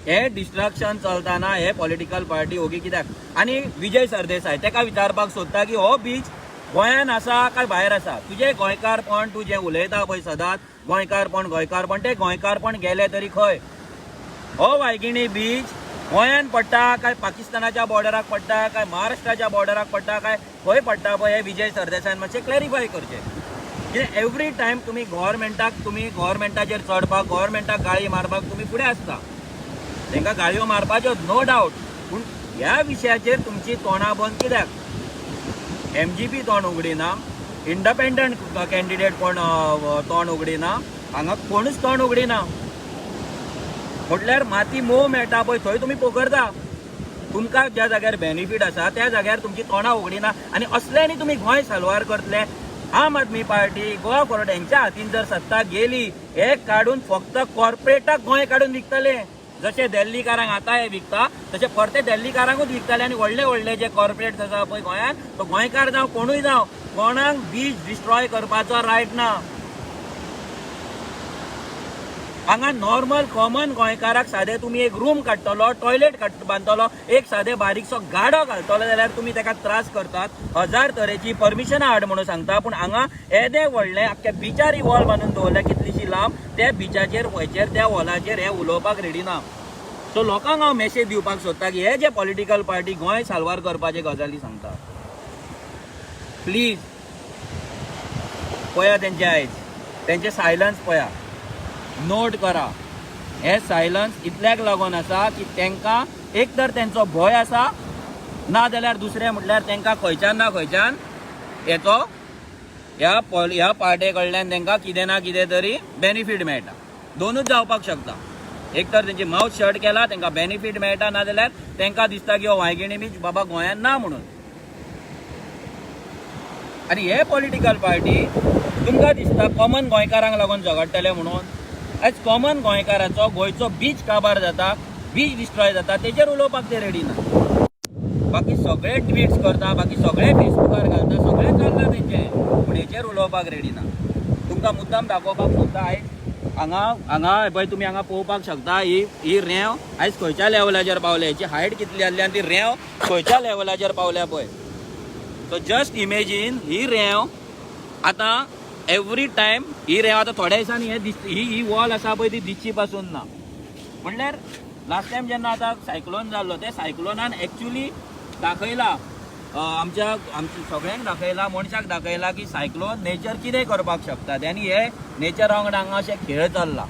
हे डिस्ट्रक्शन चलताना हे political party ओगी कित्याक आनी विजय सरदेसाय तेका विचारपाक सोदता की हो बीच गोंयान आसा काय भायर आसा. तुजे गोंयकारपण तूं जें उलयता पळय सदांच गोंयकारपण तें गोंयकारपण गेलें तरी खंय. हो वायगिणी बीच गोंयान पडटा काय पाकिस्तानाच्या बॉर्डराक पडटा काय महाराष्ट्राच्या बॉर्डराक पडटा काय खंय पडटा पळय हे विजय सरदेसायन मातशें क्लॅरिफाय करचें. कित्याक एवरी टायम तुमी गव्हर्मेंटाचेर चडपाक गव्हर्मेंटाक गाळी मारपाक तुमी फुडें आसता. तांकां गाळयो मारपाच्यो नो डावट, पूण ह्या विशयाचेर तुमची तोंडां बंद कित्याक. MGP तोंड उगडिना, इंडिपेंडंट कॅन्डिडेट कोण तोंड उगडिना, हांगा कोणूच तोंड उगडिना. म्हटल्यार माती मोव मेळटा पळय थंय तुमी पोखरता. तुमकां ज्या जाग्यार बेनिफीट आसा त्या जाग्यार तुमची तोंडां उगडिना आनी असल्यांनी तुमी गोंय साल्वार करतले. आम आदमी पार्टी गोवा फॉरवर्ड यांच्या हातीन जर सत्ता गेली हे काढून फक्त कॉर्पोरेटाक गोंय काढून विकतले. जशे दिल्लीकारांक आतां हे विकता तशे परते दिल्लीकारांकूच विकतले आनी व्हडले व्हडले जे कॉर्पोरेट्स आसा पळय गोंयांत तो गोंयकार जावं कोणूय जावं कोणाक बीच डिस्ट्रॉय करपाचो रायट ना. हांगा नॉर्मल कॉमन गोंयकाराक सादें तुमी एक रूम काडटलो, टॉयलेट बांदतलो, एक सादें बारीकसो गाडो घालतलो जाल्यार तुमी ताका त्रास करतात. 1000 तरेची परमिशनां हाड म्हणून सांगता, पूण हांगा येदें व्हडलें आख्ख्या बिचार वॉल बांदून दवरल्या कितलीशी लांब त्या बिचाचेर वयचेर त्या वॉलाचेर हे उलोवपाक रेडी ना. सो लोकांक हांव मेसेज दिवपाक सोदता की हे जे पॉलिटिकल पार्टी गोंय साल्वार करपाचे गजाली सांगता प्लीज पळया तेंचे आयज तेंचे सायलन्स पळया, नोट करा. हे सायलन्स इतल्याक लागून आसा की तांकां एक तर तेंचो भंय आसा ना जाल्यार दुसरें म्हटल्यार तांकां खंयच्यान ना खंयच्यान हेचो ह्या पार्टे कडल्यान तांकां कितें ना कितें तरी बेनिफीट मेळटा. दोनूच जावपाक शकता. एक तर तेंची माउथ शट केला तांकां बेनिफीट मेळटा ना जाल्यार तांकां दिसता की हो वायगिणी बीच बाबा गोंयान ना म्हणून. आनी हे पॉलिटिकल पार्टी तुमकां दिसता कॉमन गोंयकारांक लागून झगडटले म्हणून. आयज कॉमन गोंयकाराचो गोंयचो बीच काबार जाता, बीच डिस्ट्रॉय जाता तेचेर उलोवपाक ते रेडी ना. बाकी सगळे ट्विट्स करता, बाकी सगळे फेसबुकार घालता, सगळे चलता तेंचे, पूण हेचेर उलोवपाक रेडी ना. तुमकां मुद्दाम दाखोवपाक सोदता आयज हांगा पळय तुमी हांगा पळोवपाक शकता ही रेंव आयज खंयच्या लेवलाचेर पावल्या, हेची हायट कितली आसली आनी ती रेंव खंयच्या लेवलाचेर पावल्या पळय. सो जस्ट इमेजीन ही रेंव आतां एवरी टायम ही रेंव आतां थोड्या दिसांनी ही वॉल आसा पळय ती दिसची पासून ना. म्हणल्यार लास्ट टायम जेन्ना आतां सायक्लोन जाल्लो ते सायक्लोनान एक्चुली दाखयला आमच्या सगळ्यांक दाखयला, मनशाक दाखयला की सायक्लोन नेचर कितें करपाक शकता. आनी हे नेचर वांगडा हांगा अशें खेळ चल्ला.